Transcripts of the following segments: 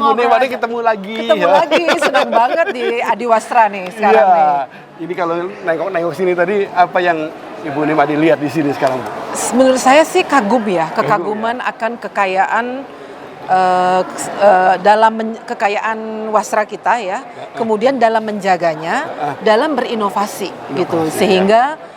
Bu Nimade ketemu lagi. Ketemu lagi, senang banget di Adiwastra nih sekarang nih. Ini kalau nengok sini tadi, apa yang Ibu Nimade lihat di sini sekarang, Bu? Menurut saya sih kagum ya, kekaguman akan kekayaan kekayaan wasra kita ya, kemudian dalam menjaganya, dalam berinovasi gitu, sehingga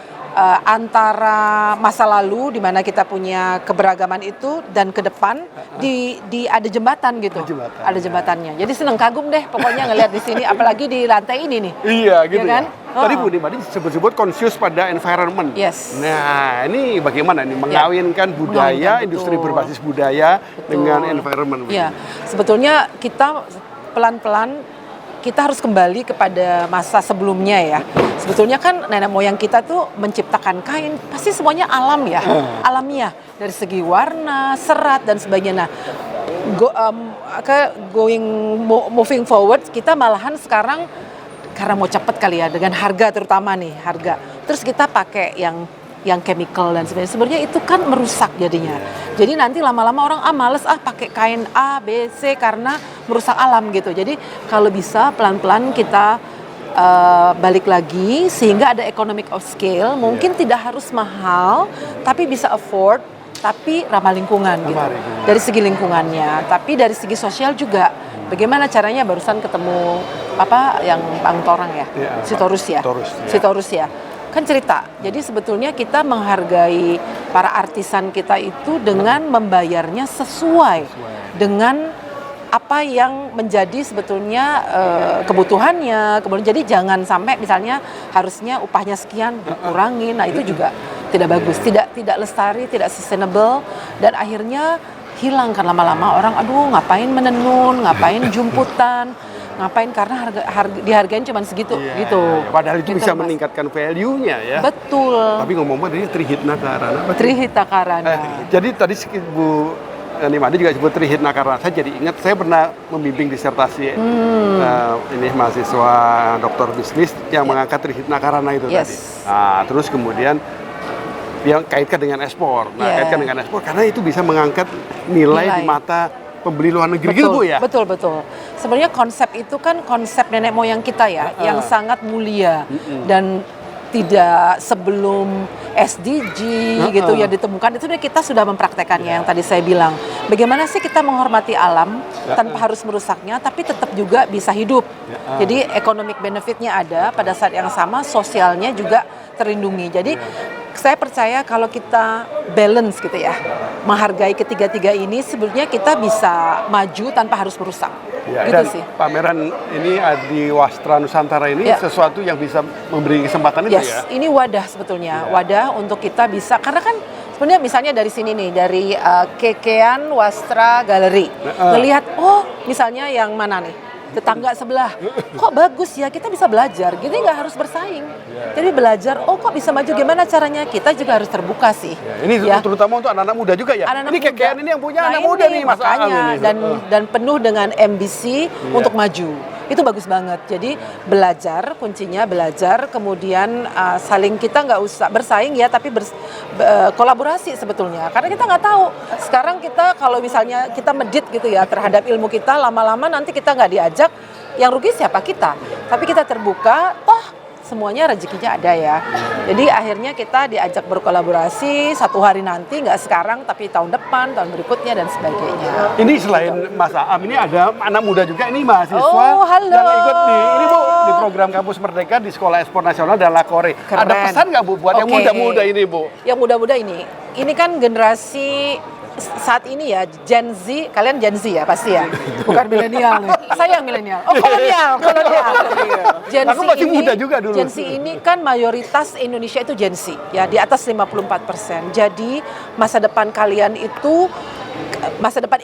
antara masa lalu di mana kita punya keberagaman itu dan ke depan di ada jembatan gitu, ada jembatannya. Jadi seneng kagum deh pokoknya ngelihat di sini, apalagi di lantai ini nih. Iya gitu ya. Kan? Tadi Bu Nimade sebut-sebut conscious pada environment. Yes. Nah ini bagaimana nih mengawinkan budaya, industri berbasis budaya dengan environment? Iya, sebetulnya kita pelan-pelan kita harus kembali kepada masa sebelumnya ya. Sebetulnya kan nenek moyang kita tuh menciptakan kain, pasti semuanya alam ya, alamiah dari segi warna, serat dan sebagainya. Nah, moving forward kita malahan sekarang karena mau cepet kali ya dengan harga terutama nih harga. Terus kita pakai yang chemical dan sebagainya. Sebenarnya itu kan merusak jadinya. Jadi nanti lama-lama orang males pakai kain A, B, C karena merusak alam gitu. Jadi kalau bisa pelan-pelan kita balik lagi sehingga ada economic of scale. Mungkin tidak harus mahal, tapi bisa afford, tapi ramah lingkungan gitu. Dari segi lingkungannya, tapi dari segi sosial juga. Bagaimana caranya? Barusan ketemu yang Bang Torang ya, Sitorus ya. Kan cerita, jadi sebetulnya kita menghargai para artisan kita itu dengan membayarnya sesuai dengan apa yang menjadi sebetulnya kebutuhannya. Kemudian jadi jangan sampai misalnya harusnya upahnya sekian dikurangin, nah itu juga tidak bagus, tidak lestari, tidak sustainable, dan akhirnya hilang kan lama-lama orang ngapain menenun, ngapain jumputan. Ngapain karena harga dihargain cuma segitu gitu. Padahal itu bisa meningkatkan value-nya ya. Betul. Tapi ngomong-ngomong ini Trihitna Karana. Trihitna Karana. Jadi tadi Bu Nimade juga sebut Trihitna Karana. Saya jadi ingat saya pernah membimbing disertasi ini mahasiswa doktor bisnis yang mengangkat Trihitna Karana itu tadi. Nah, terus kemudian yang kaitkan dengan ekspor. Kaitkan dengan ekspor karena itu bisa mengangkat nilai di mata pembeli luar negeri gitu Bu ya? Betul. Sebenarnya konsep itu kan konsep nenek moyang kita ya, yang sangat mulia dan tidak sebelum SDG gitu ya ditemukan, itu kita sudah mempraktekannya yang tadi saya bilang. Bagaimana sih kita menghormati alam tanpa harus merusaknya, tapi tetap juga bisa hidup. Jadi economic benefitnya ada, pada saat yang sama sosialnya juga terlindungi. Jadi saya percaya kalau kita balance gitu ya, menghargai ketiga-tiga ini, sebenarnya kita bisa maju tanpa harus merusak. Dan sih. Pameran ini Adiwastra Nusantara ini sesuatu yang bisa memberi kesempatan itu ya? Ini wadah sebetulnya, wadah untuk kita bisa, karena kan sebenarnya misalnya dari sini nih, dari Kekean Wastra Gallery, melihat misalnya yang mana nih? Tetangga sebelah, kok bagus ya, kita bisa belajar, jadi nggak harus bersaing. Jadi belajar, kok bisa maju, gimana caranya, kita juga harus terbuka sih. Ini terutama untuk anak-anak muda juga ya? Ini Kekean ini yang punya anak muda nih Mas Aam ini. Dan penuh dengan ambisi untuk maju. Itu bagus banget. Jadi belajar, kuncinya belajar, kemudian saling, kita nggak usah bersaing ya, tapi kolaborasi sebetulnya. Karena kita nggak tahu. Sekarang kita kalau misalnya kita medit gitu ya terhadap ilmu kita, lama-lama nanti kita nggak diajak, yang rugi siapa? Kita. Tapi kita terbuka, semuanya rezekinya ada ya. Jadi akhirnya kita diajak berkolaborasi satu hari nanti, nggak sekarang tapi tahun depan, tahun berikutnya dan sebagainya. Ini selain Mas Aam, ini ada anak muda juga, ini mahasiswa halo. yang ikut ini Bu di program Kampus Merdeka di Sekolah Ekspor Nasional dan Lakore. Keren. Ada pesan nggak Bu buat yang muda-muda ini Bu? Yang muda-muda ini kan generasi saat ini ya, Gen Z, kalian Gen Z ya pasti ya, bukan milenial nih. Saya yang milenial. Kolonial. Gen Z masih muda juga dulu. Gen Z ini kan mayoritas Indonesia itu Gen Z ya, di atas 54%. Jadi masa depan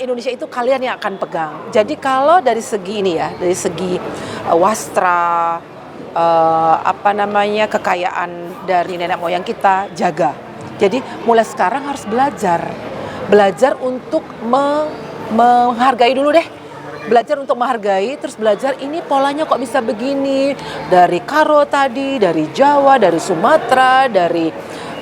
Indonesia itu kalian yang akan pegang. Jadi kalau dari segi ini ya, dari segi wastra, kekayaan dari nenek moyang kita, jaga. Jadi mulai sekarang harus belajar untuk menghargai dulu deh. Belajar untuk menghargai, terus belajar ini polanya kok bisa begini. Dari Karo tadi, dari Jawa, dari Sumatera, dari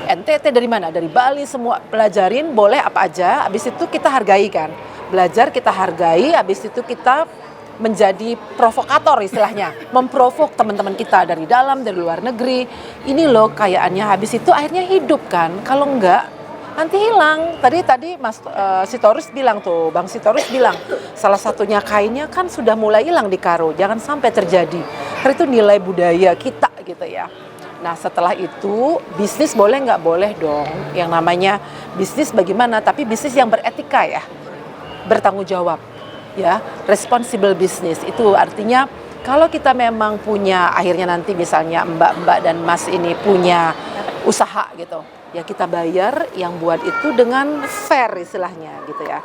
NTT, dari mana? Dari Bali, semua pelajarin, boleh apa aja. Habis itu kita hargai kan. belajar, kita hargai, habis itu kita menjadi provokator istilahnya, memprovok teman-teman kita dari dalam, dari luar negeri. Ini loh kayaannya, habis itu akhirnya hidup kan. Kalau enggak, nanti hilang. Tadi Mas Sitorus bilang tuh, Bang Sitorus bilang, salah satunya kainnya kan sudah mulai hilang di Karo. Jangan sampai terjadi. Karena itu nilai budaya kita gitu ya. Nah setelah itu bisnis boleh nggak boleh dong. Yang namanya bisnis bagaimana? Tapi bisnis yang beretika ya, bertanggung jawab. Ya, responsible business itu artinya kalau kita memang punya, akhirnya nanti misalnya mbak-mbak dan mas ini punya usaha gitu, ya kita bayar yang buat itu dengan fair istilahnya gitu ya.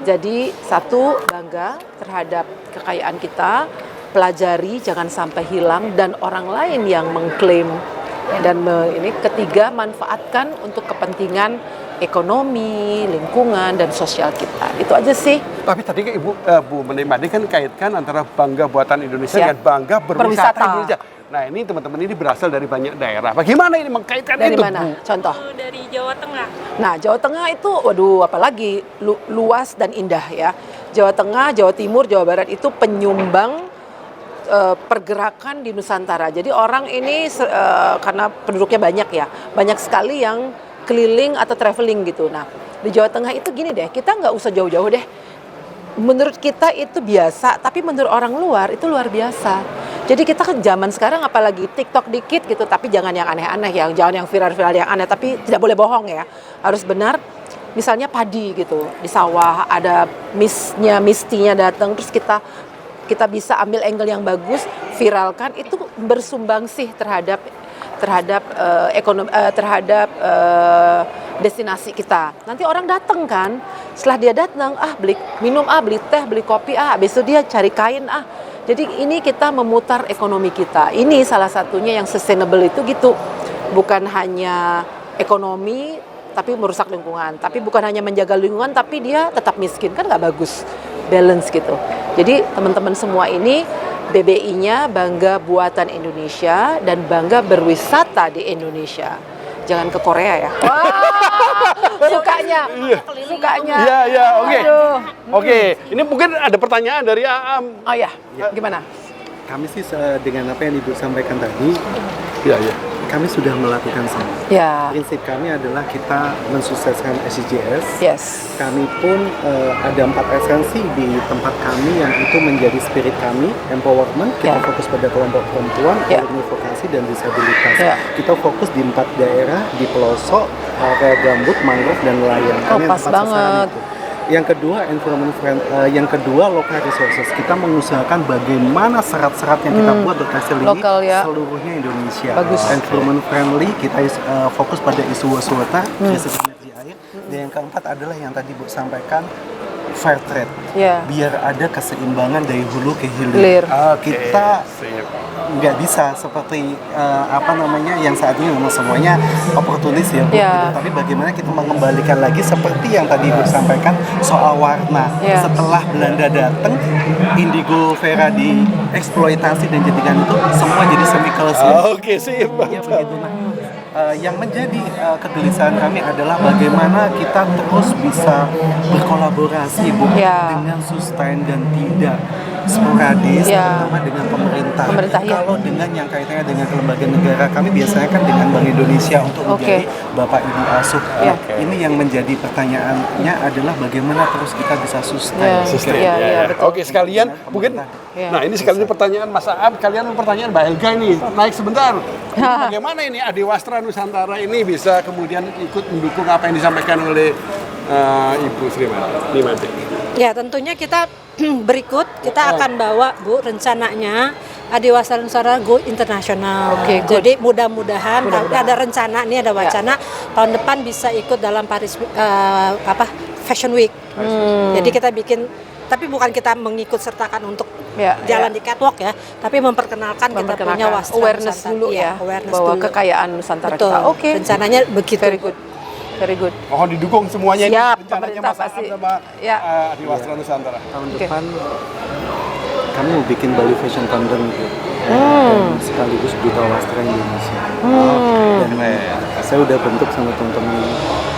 Jadi satu, bangga terhadap kekayaan kita, pelajari jangan sampai hilang dan orang lain yang mengklaim, dan ini ketiga, manfaatkan untuk kepentingan ekonomi, lingkungan, dan sosial kita. Itu aja sih. Tapi tadi kan Bu Menemadi kan kaitkan antara bangga buatan Indonesia Ya. dengan bangga berwisata Berwisata. Indonesia. Nah ini teman-teman ini berasal dari banyak daerah. Bagaimana ini mengkaitkan Dari itu, mana? Bu? Contoh. Dari Jawa Tengah. Nah, Jawa Tengah itu, waduh, apalagi luas dan indah ya. Jawa Tengah, Jawa Timur, Jawa Barat itu penyumbang pergerakan di Nusantara. Jadi orang ini karena penduduknya banyak ya, banyak sekali yang keliling atau traveling gitu. Nah, di Jawa Tengah itu gini deh, kita nggak usah jauh-jauh deh. Menurut kita itu biasa, tapi menurut orang luar itu luar biasa. Jadi kita kan zaman sekarang apalagi TikTok dikit gitu, tapi jangan yang aneh-aneh, jangan yang viral-viral yang aneh, tapi tidak boleh bohong ya. Harus benar. Misalnya padi gitu, di sawah ada mistinya datang, terus kita bisa ambil angle yang bagus, viralkan, itu bersumbang sih terhadap ekonomi, terhadap destinasi kita. Nanti orang datang kan, setelah dia datang, beli minum, beli teh, beli kopi, habis itu dia cari kain, Jadi ini kita memutar ekonomi kita. Ini salah satunya yang sustainable itu gitu. Bukan hanya ekonomi, tapi merusak lingkungan. Tapi bukan hanya menjaga lingkungan, tapi dia tetap miskin. Kan nggak bagus. Balance gitu. Jadi teman-teman semua ini, BBI-nya bangga buatan Indonesia dan bangga berwisata di Indonesia. Jangan ke Korea ya. Sukanya. Iya, oke. Aduh. Oke, ini mungkin ada pertanyaan dari Aam. Oh ya, gimana? Kami sih dengan apa yang Ibu sampaikan tadi, Iya. kami sudah melakukan sama. Ya, Prinsip kami adalah kita mensukseskan SDGs. yes. Kami pun ada 4 esensi di tempat kami yang itu menjadi spirit kami, empowerment. Kita Ya. fokus pada kelompok perempuan, Ya. alumni vokasi dan disabilitas. Ya. Kita fokus di 4 daerah di pelosok, area gambut, mangrove dan nelayan. Oh, Kami pas tempat sasaran banget. itu. Yang kedua environment friend, yang kedua local resources. Kita mengusahakan bagaimana serat-serat yang kita buat berhasil ini Lokal ya. seluruhnya Indonesia. Bagus. Environment friendly, kita fokus pada isu water, krisis energi air. Dan yang keempat adalah yang tadi Bu sampaikan, fair trade. Ya. Biar ada keseimbangan dari hulu ke hilir. Hilir. Kita nggak bisa seperti yang saat ini memang semuanya oportunis ya Bu. Ya. Gitu. Tapi bagaimana kita mengembalikan lagi seperti yang tadi Ibu sampaikan soal warna. Ya. Setelah Belanda datang, indigo vera dieksploitasi dan jadikan itu semua jadi chemicals. Oke, sip. Ya begitu. Nah, yang menjadi kegelisahan kami adalah bagaimana kita terus bisa berkolaborasi Bu Ya. dengan sustain dan tidak sporadis, Ya. terutama dengan pemerintah. Pemerintah, ya. Kalau dengan yang kaitannya dengan kelembagaan negara, kami biasanya kan dengan Bank Indonesia untuk Oke. menjadi Bapak Ibu asuh. Ya. Ini yang menjadi pertanyaannya adalah bagaimana terus kita bisa sustain. Ya. Sistem. Iya, iya, betul. Oke, sekalian mungkin. Ya. Nah, ini sekalian pertanyaan Mas Aam, kalian pertanyaan Mbak Helga ini. Naik sebentar. Bagaimana ini Adiwastra Nusantara ini bisa kemudian ikut mendukung apa yang disampaikan oleh Ibu Sri Nimati? Ya, tentunya kita berikut kita akan bawa Bu rencananya Adiwastra Nusantara Go Internasional. Oke, good. Jadi mudah-mudahan Mudah-mudahan. ada rencana ini ada wacana tahun depan bisa ikut dalam Paris Fashion Week. Jadi kita bikin, tapi bukan kita mengikut sertakan untuk Ya, jalan ya. di catwalk ya, tapi memperkenalkan kita punya wastra awareness Nusantara. dulu Iya, ya, awareness bahwa dulu. kekayaan Nusantara Betul. kita. Oke. Rencananya begitu. Very good. Very good. Mohon didukung semuanya ini. Siap, Rencananya pemerintah Mas Aam pasti. sama Ya. Adiwastra Nusantara. Tahun Oke. depan kami mau bikin Bali Fashion Content gitu. Dan sekaligus Duta Wastra Indonesia. Dan saya udah bentuk sama teman-teman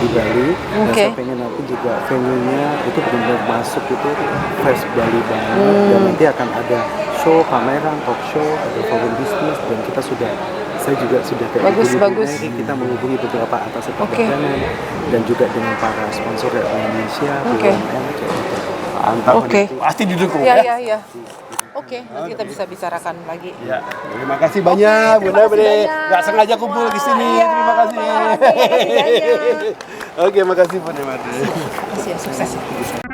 di Bali, dan Oke. saya pengen nanti juga venue-nya itu benar-benar masuk itu fresh Bali banget, dan nanti akan ada show, pameran, talk show, ada forum bisnis, dan kita saya juga sudah kayak Bagus, hubungi bagus. Brunei, kita menghubungi beberapa atas Oke. perdagangan dan juga dengan para sponsor dari Indonesia, Oke. BUMN kayak gitu. Mantap. Oke. Pasti didukung Iya, ya. iya, iya. Oke, nanti kita bisa bicarakan lagi. Ya, terima kasih banyak Bunda kasih Bre. banyak. Nggak sengaja kumpul di sini. Iya, Terima kasih. makasih banyak. Oke, makasih Bunda Bre. Terima kasih ya, sukses.